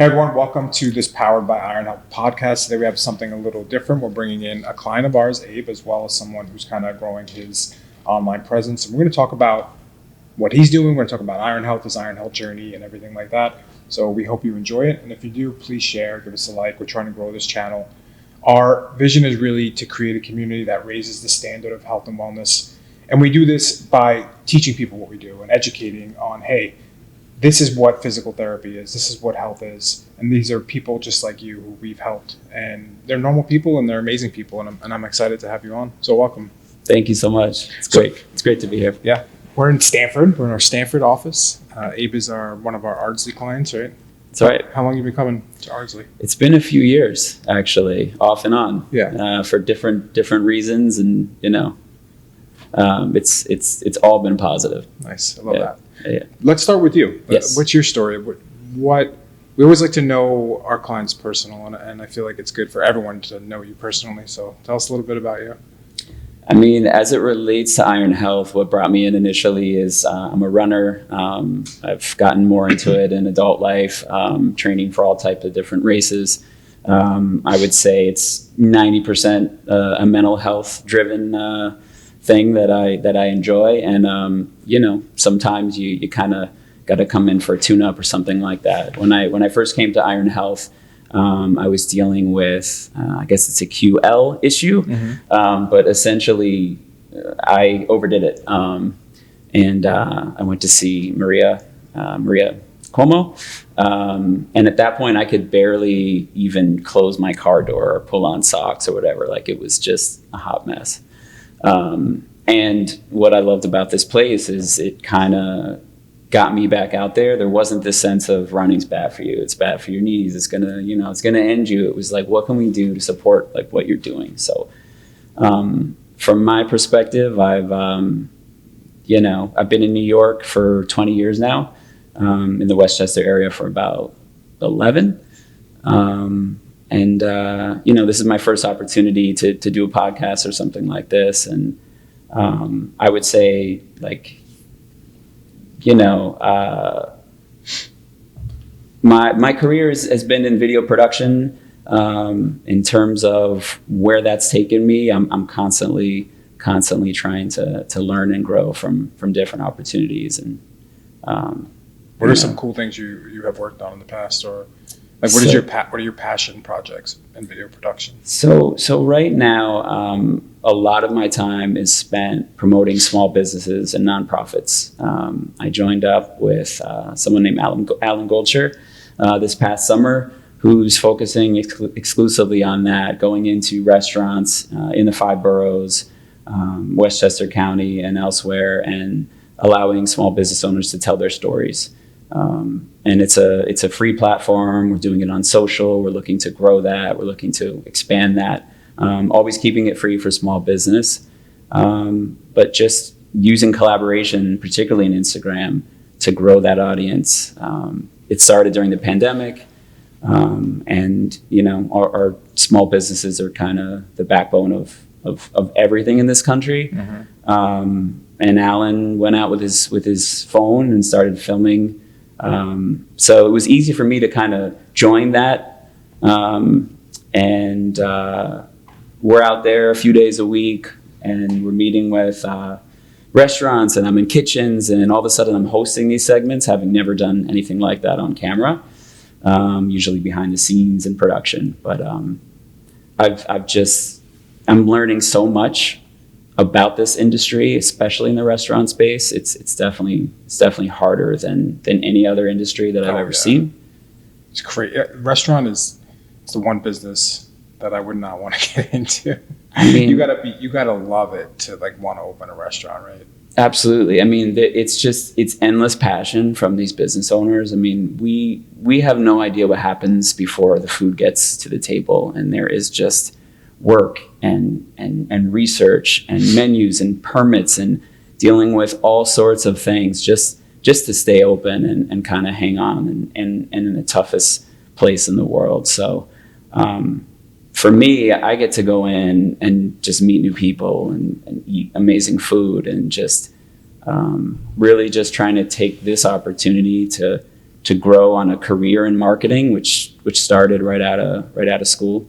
Hey everyone, welcome to this Powered by Iron Health podcast. Today we have something a little different. We're bringing in a client of ours, Abe, as well as someone who's kind of growing his online presence. And we're going to talk about what he's doing. We're going to talk about Iron Health, his Iron Health journey, and everything like that. So we hope you enjoy it. And if you do, please share, give us a like. We're trying to grow this channel. Our vision is really to create a community that raises the standard of health and wellness. And we do this by teaching people what we do and educating on, hey, this is what physical therapy is. This is what health is. And these are people just like you who we've helped. And they're normal people and they're amazing people. And I'm excited to have you on. So welcome. Thank you so much. It's great. It's great to be here. Yeah. We're in Stanford. We're in our Stanford office. Abe is one of our Ardsley clients, right? That's right. How long have you been coming to Ardsley? It's been a few years, actually, off and on. Yeah. For different reasons. And, it's all been positive. Nice. I love that. Yeah. Let's start with you. Yes. What's your story? What we always like to know our clients personal, and I feel like it's good for everyone to know you personally. So tell us a little bit about you. I mean, as it relates to Iron Health, what brought me in initially is I'm a runner. I've gotten more into it in adult life, training for all types of different races. I would say it's 90% a mental health driven thing that I enjoy, and sometimes you kind of got to come in for a tune-up or something like that. When I first came to Iron Health, I was dealing with I guess it's a QL issue, but essentially I overdid it, and I went to see Maria Cuomo, and at that point I could barely even close my car door or pull on socks or whatever. Like, it was just a hot mess. And what I loved about this place is it kind of got me back out there. There wasn't this sense of running's bad for you. It's bad for your knees. It's gonna end you. It was like, what can we do to support like what you're doing? So, from my perspective, I've been in New York for 20 years now, in the Westchester area for about 11. This is my first opportunity to do a podcast or something like this. And I would say, my career has been in video production. In terms of where that's taken me, I'm constantly trying to learn and grow from different opportunities. And what are some cool things you have worked on in the past, or what are your passion projects in video production? So right now, a lot of my time is spent promoting small businesses and nonprofits. I joined up with someone named Alan Goldshire this past summer, who's focusing exclusively on that, going into restaurants in the 5 boroughs, Westchester County and elsewhere, and allowing small business owners to tell their stories. And it's a free platform. We're doing it on social. We're looking to grow that. We're looking to expand that. Always keeping it free for small business, but just using collaboration, particularly in Instagram, to grow that audience. It started during the pandemic, and our small businesses are kind of the backbone of everything in this country. And Alan went out with his phone and started filming. So it was easy for me to kind of join that. And we're out there a few days a week, and we're meeting with restaurants, and I'm in kitchens, and all of a sudden I'm hosting these segments, having never done anything like that on camera, usually behind the scenes in production. But I'm learning so much about this industry, especially in the restaurant space. It's definitely harder than any other industry that I've ever seen. It's crazy. Restaurant it's the one business that I would not want to get into. I mean, you gotta love it to want to open a restaurant, right? Absolutely. I mean, it's endless passion from these business owners. I mean, we have no idea what happens before the food gets to the table, and there is just work and research and menus and permits and dealing with all sorts of things just to stay open and kind of hang on and in the toughest place in the world. So for me, I get to go in and just meet new people and eat amazing food, and just really just trying to take this opportunity to to grow on a career in marketing, which started right out of school.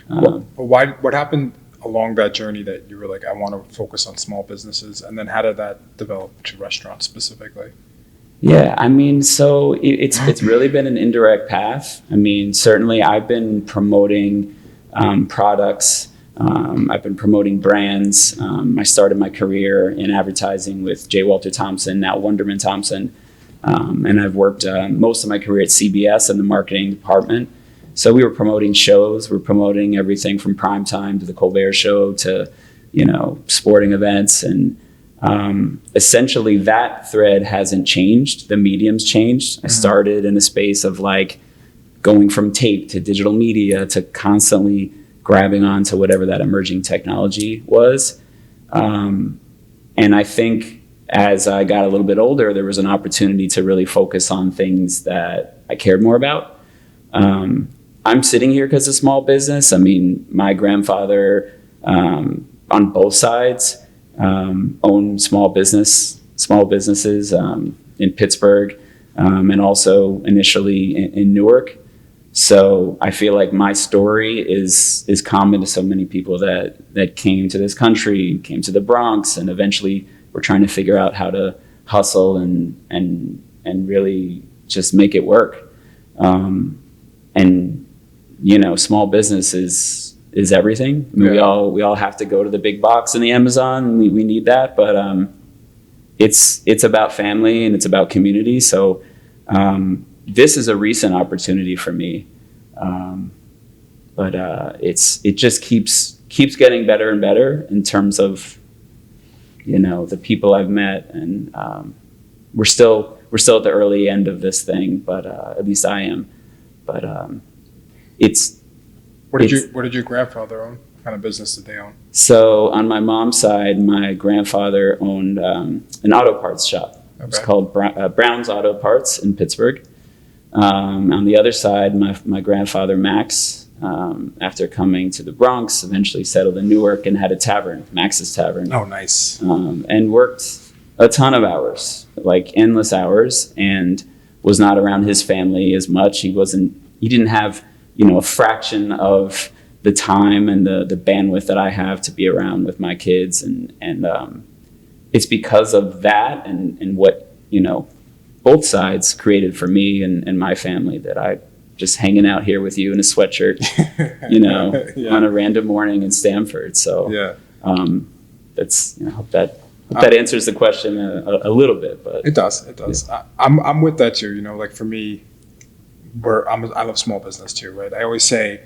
What happened along that journey that you were like, I want to focus on small businesses, and then how did that develop to restaurants specifically? Yeah, I mean, so it's really been an indirect path. I mean, certainly I've been promoting products. I've been promoting brands. I started my career in advertising with J. Walter Thompson, now Wonderman Thompson. And I've worked most of my career at CBS in the marketing department. So we were promoting shows. We were promoting everything from Primetime to the Colbert Show to, sporting events. And essentially that thread hasn't changed. The medium's changed. I started in a space of like going from tape to digital media to constantly grabbing onto whatever that emerging technology was. And I think as I got a little bit older, there was an opportunity to really focus on things that I cared more about. I'm sitting here because of small business. I mean, my grandfather on both sides owned small businesses in Pittsburgh and also initially in Newark. So I feel like my story is common to so many people that came to this country, came to the Bronx, and eventually were trying to figure out how to hustle and really just make it work. And small business is everything. I mean, we all have to go to the big box in the Amazon. We need that, but it's about family and it's about community. So this is a recent opportunity for me, but it just keeps getting better and better in terms of the people I've met, and we're still at the early end of this thing, but at least I am. But What did your grandfather own? What kind of business did they own? So on my mom's side, my grandfather owned an auto parts shop. Okay. It's called Brown's Auto Parts in Pittsburgh. On the other side, my grandfather Max, after coming to the Bronx, eventually settled in Newark and had a tavern, Max's Tavern. Oh, nice. And worked a ton of hours, like endless hours, and was not around his family as much. He didn't have, a fraction of the time and the bandwidth that I have to be around with my kids. And it's because of that and what, both sides created for me and my family that I just hanging out here with you in a sweatshirt, on a random morning in Stamford. So that's, hope that answers the question a little bit, but it does. Yeah. I'm with that too. Like for me, I love small business too, right? I always say,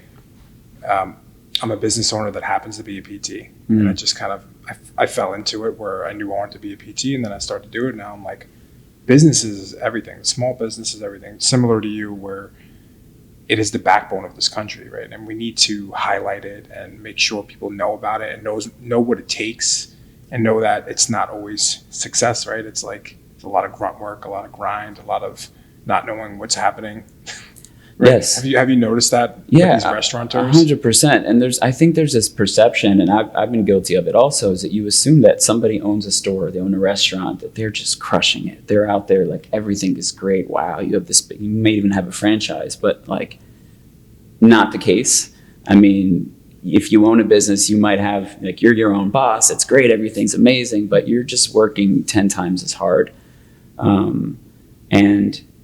I'm a business owner that happens to be a PT, and I just I fell into it where I knew I wanted to be a PT, and then I started to do it. Now I'm like, business is everything. Small business is everything. Similar to you, where it is the backbone of this country, right? And we need to highlight it and make sure people know about it and know what it takes, and know that it's not always success, right? It's like a lot of grunt work, a lot of grind, a lot of not knowing what's happening. Right? Yes. Have you noticed that? Yeah, with these restaurateurs? 100%. And I think there's this perception, and I've been guilty of it also, is that you assume that somebody owns a store, they own a restaurant, that they're just crushing it. They're out there like everything is great. Wow, you have this. You may even have a franchise, but like, not the case. I mean, if you own a business, you might have like you're your own boss. It's great, everything's amazing, but you're just working 10 times as hard. And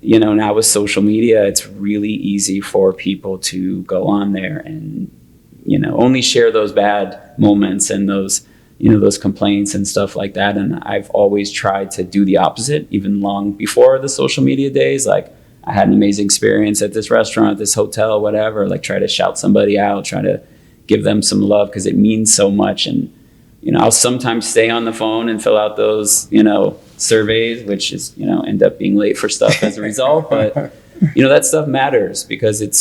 now with social media, it's really easy for people to go on there and, only share those bad moments and those, those complaints and stuff like that. And I've always tried to do the opposite, even long before the social media days. Like, I had an amazing experience at this restaurant, this hotel, whatever, like try to shout somebody out, try to give them some love because it means so much. And, I'll sometimes stay on the phone and fill out those, surveys, which is, end up being late for stuff as a result. But, that stuff matters because it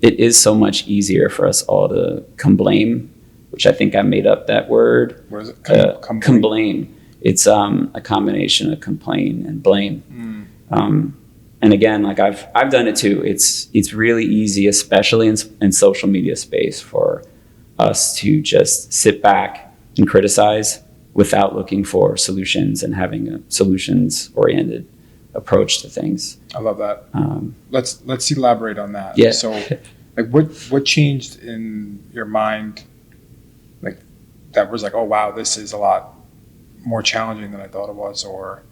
is so much easier for us all to comblame, which I think I made up that word. What is it? Comblame. It's a combination of complain and blame. And again, like I've done it too. It's really easy, especially in social media space, for us to just sit back and criticize without looking for solutions and having a solutions-oriented approach to things. I love that. Let's elaborate on that. Yeah. So, like, what changed in your mind, like, that was like, oh wow, this is a lot more challenging than I thought it was, or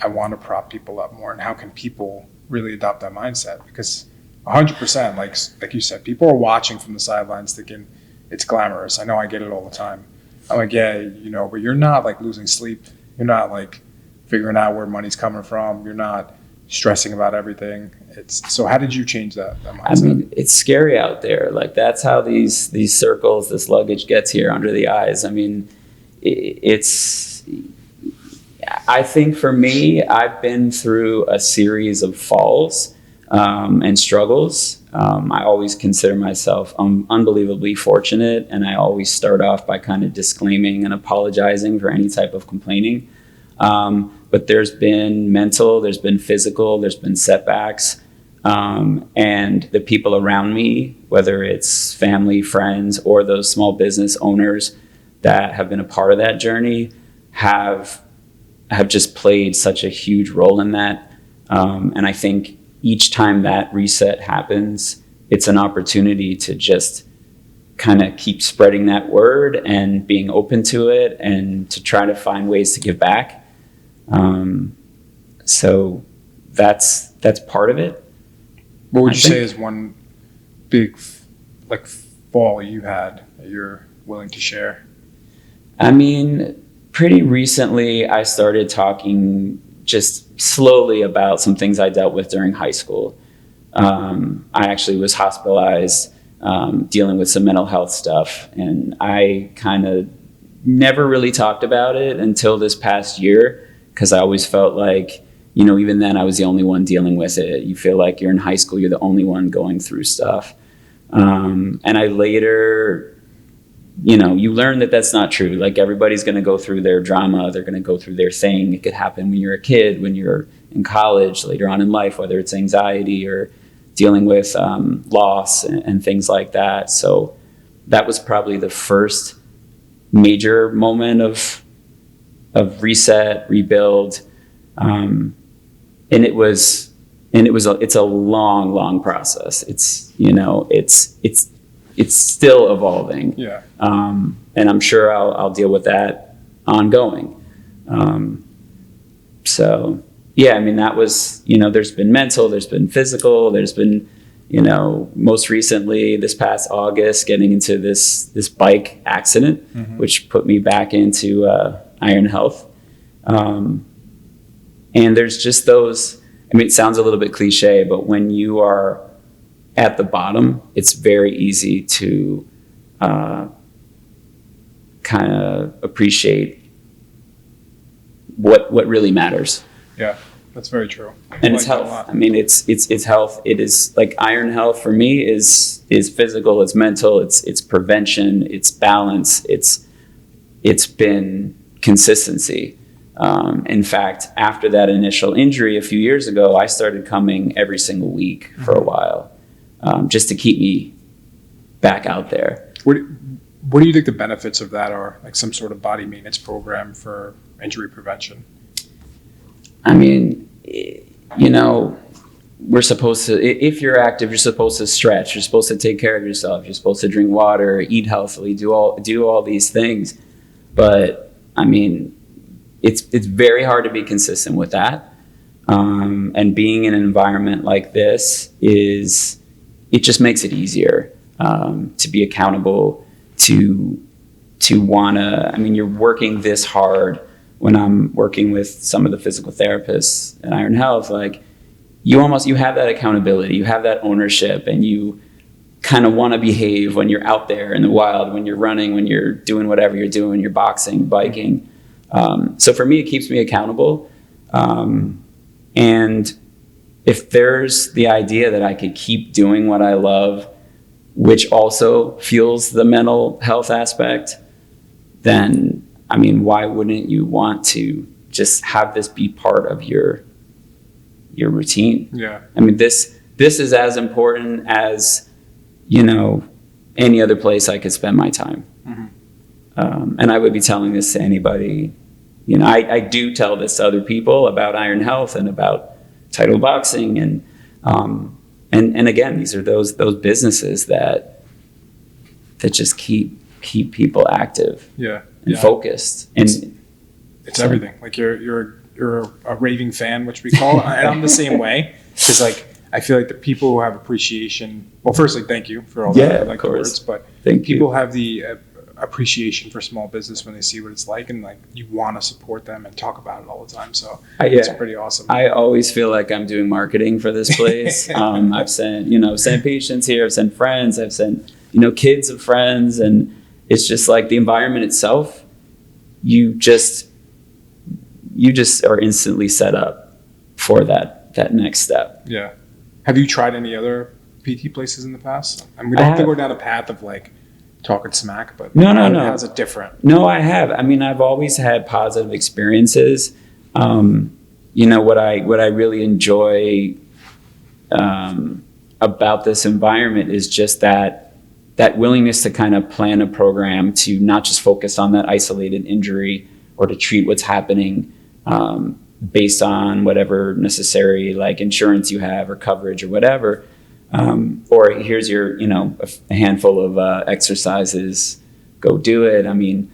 I want to prop people up more, and how can people really adopt that mindset? Because 100%, like you said, people are watching from the sidelines thinking it's glamorous. I know, I get it all the time. I'm like, yeah, but you're not like losing sleep. You're not like figuring out where money's coming from. You're not stressing about everything. So how did you change that mindset? I mean, it's scary out there. Like, that's how these circles, this luggage gets here under the eyes. I mean, I think for me, I've been through a series of falls and struggles. I always consider myself unbelievably fortunate, and I always start off by kind of disclaiming and apologizing for any type of complaining. But there's been mental, there's been physical, there's been setbacks. And the people around me, whether it's family, friends, or those small business owners that have been a part of that journey, have just played such a huge role in that. And I think each time that reset happens, it's an opportunity to just kind of keep spreading that word and being open to it, and to try to find ways to give back. So that's part of it. What would you say is one big like fall you had that you're willing to share? I mean, pretty recently I started talking just slowly about some things I dealt with during high school. I actually was hospitalized, dealing with some mental health stuff, and I kind of never really talked about it until this past year, because I always felt like, even then I was the only one dealing with it. You feel like you're in high school, you're the only one going through stuff. And I later, you learn that that's not true. Like, everybody's going to go through their drama. They're going to go through their thing. It could happen when you're a kid, when you're in college, later on in life, whether it's anxiety or dealing with loss and things like that. So that was probably the first major moment of reset, rebuild. It's a long process. It's still evolving. Yeah. And I'm sure I'll deal with that ongoing. So yeah, I mean, that was, there's been mental, there's been physical, there's been, most recently this past August, getting into this bike accident, mm-hmm. which put me back into Iron Health. And there's just those, I mean, it sounds a little bit cliche, but when you are at the bottom, it's very easy to kind of appreciate what really matters. Yeah, that's very true. And it's health. I mean, it's health. It is like Iron Health for me is physical, it's mental, it's prevention, it's balance, it's been consistency. In fact, after that initial injury a few years ago, I started coming every single week for a while, just to keep me back out there. What do you think the benefits of that are? Like some sort of body maintenance program for injury prevention? I mean, we're supposed to, if you're active, you're supposed to stretch, you're supposed to take care of yourself, you're supposed to drink water, eat healthily, do all these things. But I mean, it's very hard to be consistent with that. And being in an environment like this it just makes it easier to be accountable, to wanna, I mean, you're working this hard. When I'm working with some of the physical therapists at Iron Health, like you have that accountability, you have that ownership, and you kind of want to behave when you're out there in the wild, when you're running, when you're doing whatever you're doing, you're boxing, biking. So for me, it keeps me accountable. And if there's the idea that I could keep doing what I love, which also fuels the mental health aspect, then, I mean, why wouldn't you want to just have this be part of your routine? Yeah. I mean, this is as important as, any other place I could spend my time. Mm-hmm. And I would be telling this to anybody, I do tell this to other people about Iron Health and about Title Boxing, and again, these are those businesses that just keep people active, and focused, and it's everything. Like you're a raving fan, which we call it, and I'm the same way, because like I feel like the people who have appreciation. Well, firstly, thank you for all that, like the words, but people have the appreciation for small business when they see what it's like, and like you want to support them and talk about it all the time. So it's pretty awesome. I always feel like I'm doing marketing for this place. I've sent patients here, I've sent friends, I've sent kids of friends, and it's just like the environment itself. You just are instantly set up for that next step. Yeah. Have you tried any other PT places in the past? I mean, we don't have to go down a path of like talking smack, but no. How's it different? No, I have. I mean, I've always had positive experiences. What I really enjoy about this environment is just that willingness to kind of plan a program to not just focus on that isolated injury or to treat what's happening based on whatever necessary like insurance you have or coverage or whatever. Or here's your, a handful of exercises, go do it. I mean,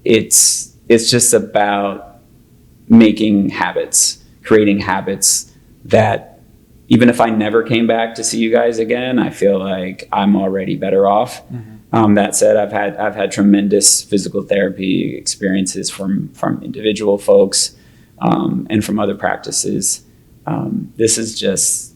it's just about making habits, creating habits that even if I never came back to see you guys again, I feel like I'm already better off. Mm-hmm. That said, I've had tremendous physical therapy experiences from individual folks and from other practices. This is just,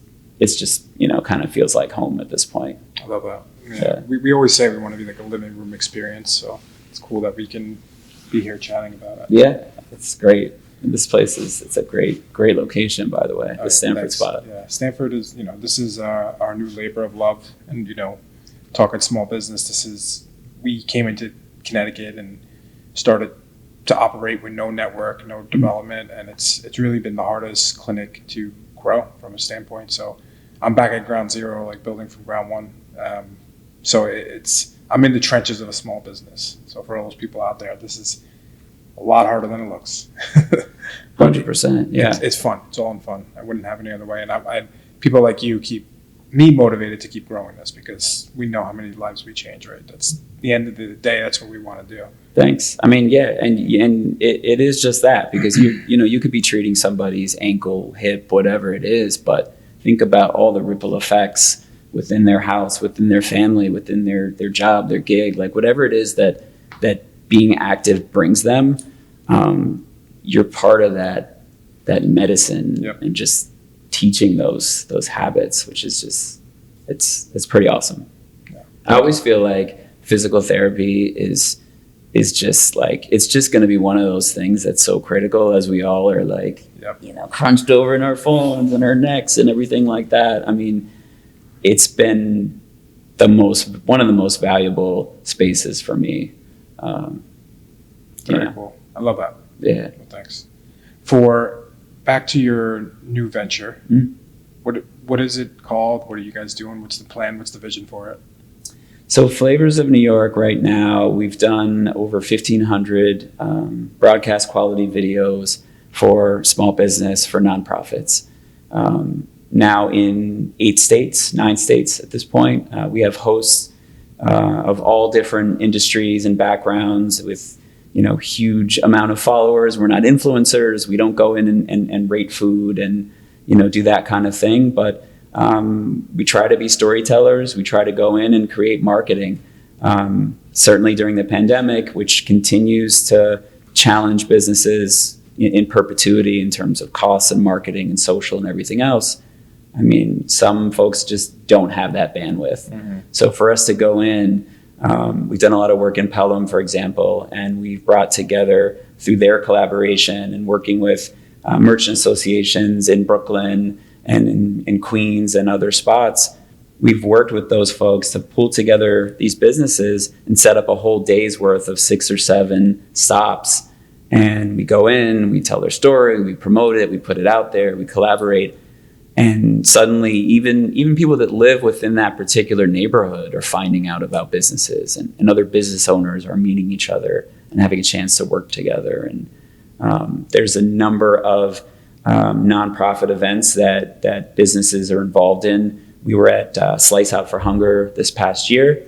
kind of feels like home at this point. I love that. Yeah. We always say we want to be like a living room experience, so it's cool that we can be here chatting about it. Yeah, it's great. And this place it's a great location, by the way, the Stanford spot. Yeah, Stanford is, this is our new labor of love, and, talking small business, we came into Connecticut and started to operate with no network, no development, and it's really been the hardest clinic to grow from a standpoint. So I'm back at ground zero, like building from ground one. So I'm in the trenches of a small business. So for all those people out there, this is a lot harder than it looks. 100%. Yeah. It's fun. It's all in fun. I wouldn't have any other way. And I people like you keep me motivated to keep growing this, because we know how many lives we change, right? That's the end of the day. That's what we want to do. Thanks. I mean, yeah. And it is just that, because you could be treating somebody's ankle, hip, whatever it is, but think about all the ripple effects within their house, within their family, within their job, their gig, like whatever it is that being active brings them. You're part of that medicine. Yep. And just teaching those habits, which is just it's pretty awesome. Yeah. I always feel like physical therapy is just like, it's just going to be one of those things that's so critical as we all are like, crunched over in our phones and our necks and everything like that. I mean, it's been one of the most valuable spaces for me. Very cool. I love that. Yeah. Well, thanks. Back to your new venture. Mm-hmm. What is it called? What are you guys doing? What's the plan? What's the vision for it? So Flavors of New York right now, we've done over 1,500 broadcast quality videos for small business, for nonprofits. Now in 9 states at this point. We have hosts of all different industries and backgrounds with huge amount of followers. We're not influencers. We don't go in and rate food and, do that kind of thing. But we try to be storytellers. We try to go in and create marketing. Certainly during the pandemic, which continues to challenge businesses in perpetuity in terms of costs and marketing and social and everything else. I mean, some folks just don't have that bandwidth. Mm-hmm. So for us to go in, we've done a lot of work in Pelham, for example, and we've brought together through their collaboration and working with merchant associations in Brooklyn and in Queens and other spots. We've worked with those folks to pull together these businesses and set up a whole day's worth of 6 or 7 stops. And we go in, we tell their story, we promote it, we put it out there, we collaborate. And suddenly, even people that live within that particular neighborhood are finding out about businesses, and other business owners are meeting each other and having a chance to work together. And there's a number of nonprofit events that businesses are involved in. We were at Slice Out for Hunger this past year,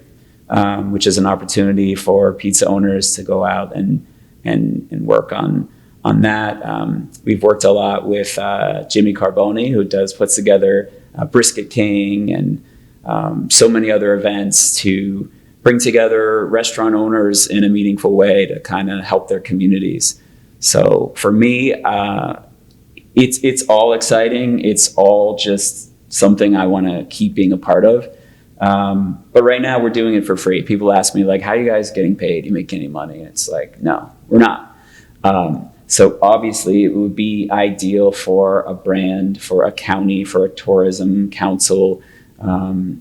which is an opportunity for pizza owners to go out and work on that. We've worked a lot with Jimmy Carboni, who puts together Brisket King and so many other events to bring together restaurant owners in a meaningful way to kind of help their communities. So for me, it's all exciting. It's all just something I want to keep being a part of. But right now we're doing it for free. People ask me like, how are you guys getting paid? Do you make any money? And it's like, no, we're not. So obviously it would be ideal for a brand, for a county, for a tourism council,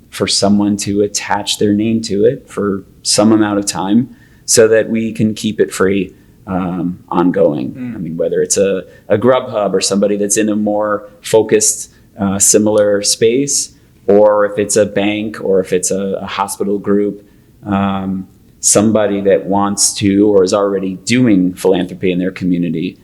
for someone to attach their name to it for some amount of time so that we can keep it free, ongoing. I mean, whether it's a Grubhub or somebody that's in a more focused, similar space, or if it's a bank or if it's a hospital group, somebody that wants to or is already doing philanthropy in their community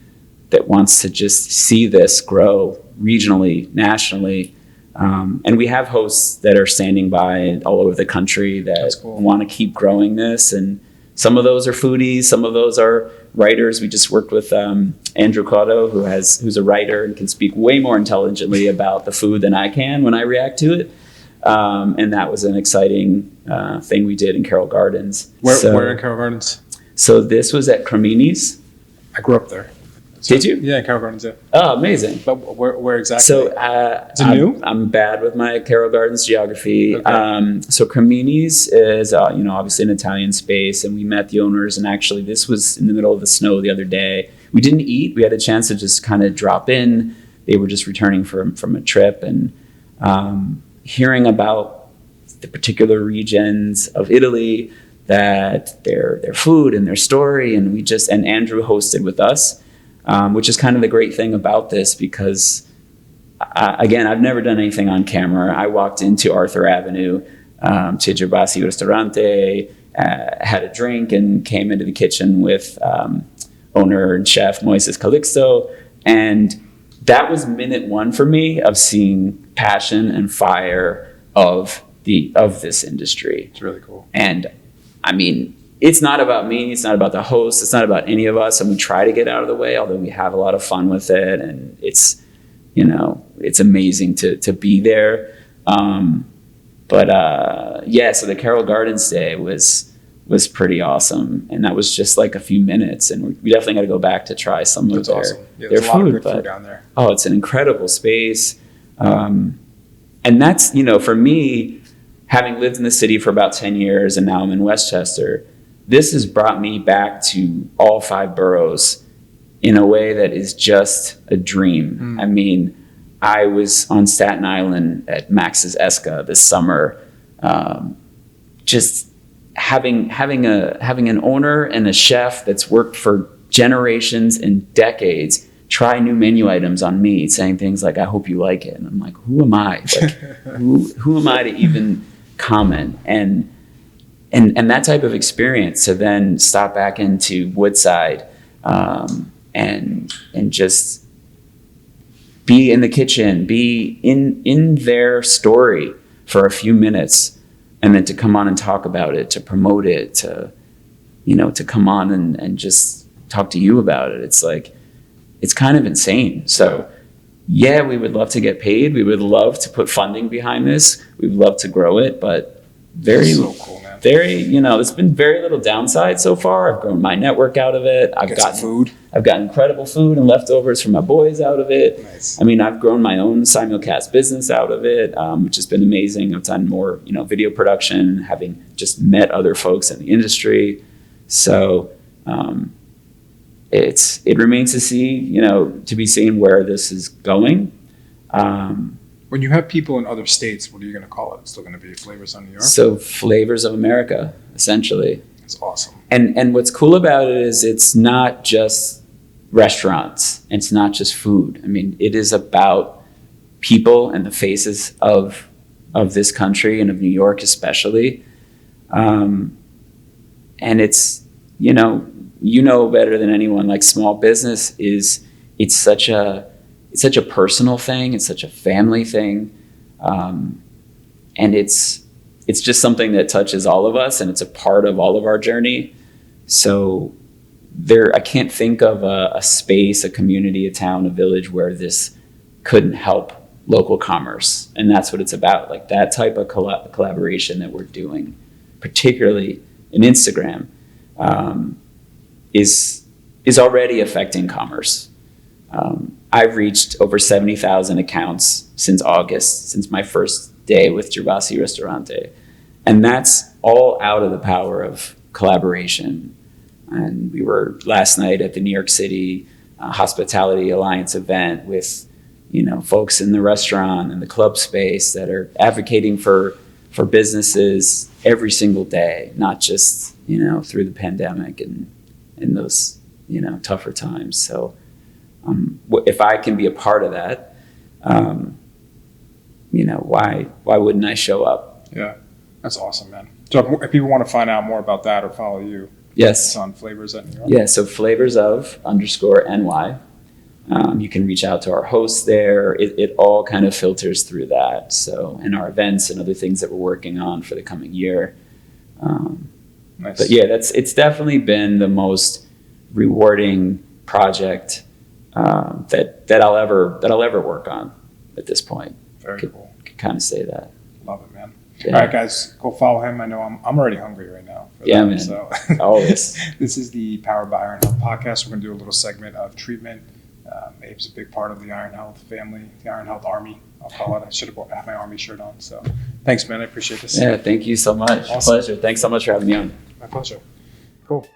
that wants to just see this grow regionally, nationally. And we have hosts that are standing by all over the country that want to keep growing this. And some of those are foodies, some of those are writers. We just worked with Andrew Cotto, who's a writer and can speak way more intelligently about the food than I can when I react to it. And that was an exciting thing we did in Carroll Gardens. Where in Carroll Gardens? So this was at Cremini's. I grew up there. Did you? Yeah, in Carroll Gardens, yeah. Oh, amazing. But where exactly? So is it new? I'm bad with my Carroll Gardens geography. Okay. So Cremini's is, obviously an Italian space, and we met the owners. And actually, this was in the middle of the snow the other day. We didn't eat. We had a chance to just kind of drop in. They were just returning from a trip, and hearing about the particular regions of Italy, that their food and their story, and Andrew hosted with us. Which is kind of the great thing about this, because again, I've never done anything on camera. I walked into Arthur Avenue, to Gerbasi Ristorante, had a drink, and came into the kitchen with owner and chef Moises Calixto. And that was minute one for me of seeing passion and fire of this industry. It's really cool. And I mean, it's not about me. It's not about the host. It's not about any of us. And we try to get out of the way, although we have a lot of fun with it. And it's amazing to be there. So the Carroll Gardens Day was pretty awesome. And that was just like a few minutes. And we definitely got to go back to try some of their, awesome. Yeah, their there's a lot food. of good food down there. Oh, it's an incredible space. And that's, for me, having lived in the city for about 10 years and now I'm in Westchester, this has brought me back to all 5 boroughs in a way that is just a dream. I mean, I was on Staten Island at Max's Esca this summer, just having an owner and a chef that's worked for generations and decades try new menu items on me, saying things like, "I hope you like it," and I'm like, "Who am I? Like, who am I to even comment?" And that type of experience to then stop back into Woodside, and just be in the kitchen, be in their story for a few minutes, and then to come on and talk about it, to promote it, to come on and just talk to you about it. It's like, it's kind of insane. So yeah, we would love to get paid. We would love to put funding behind this. We'd love to grow it, but so cool, man. There's been very little downside so far. I've grown my network out of it. I've gotten incredible food and leftovers from my boys out of it. Nice. I mean, I've grown my own simulcast business out of it, which has been amazing. I've done more, video production, having just met other folks in the industry. So it remains to be seen where this is going. When you have people in other states, what are you going to call it? It's still going to be Flavors on New York? So Flavors of America, essentially. It's awesome. And what's cool about it is it's not just restaurants. It's not just food. I mean, it is about people and the faces of this country and of New York especially. And it's, you know better than anyone, like small business it's such a personal thing. It's such a family thing. And it's just something that touches all of us, and it's a part of all of our journey. So I can't think of a space, a community, a town, a village where this couldn't help local commerce. And that's what it's about. Like that type of collaboration that we're doing, particularly in Instagram, is already affecting commerce. I've reached over 70,000 accounts since August, since my first day with Gervasi Ristorante. And that's all out of the power of collaboration. And we were last night at the New York City Hospitality Alliance event with, folks in the restaurant and the club space that are advocating for businesses every single day, not just, through the pandemic and in those, tougher times. So if I can be a part of that, why wouldn't I show up? Yeah, that's awesome, man. So if people want to find out more about that or follow you, yes, it's on Flavors at New York. Yeah, so flavors_of_NY. You can reach out to our hosts there. It all kind of filters through that. So, and our events and other things that we're working on for the coming year. Nice. But yeah, it's definitely been the most rewarding project that I'll ever work on at this point. Very cool. Could kind of say that. Love it, man. Yeah. All right, guys, go follow him. I know I'm already hungry right now. Man. So Always. This is the Powered by Iron Health podcast. We're going to do a little segment of treatment. Abe's a big part of the Iron Health family, the Iron Health Army, I'll call it. I should have had my Army shirt on. So thanks, man. I appreciate this. Yeah, thank you so much. Awesome. Pleasure. Thanks so much for having me on. My pleasure. Cool.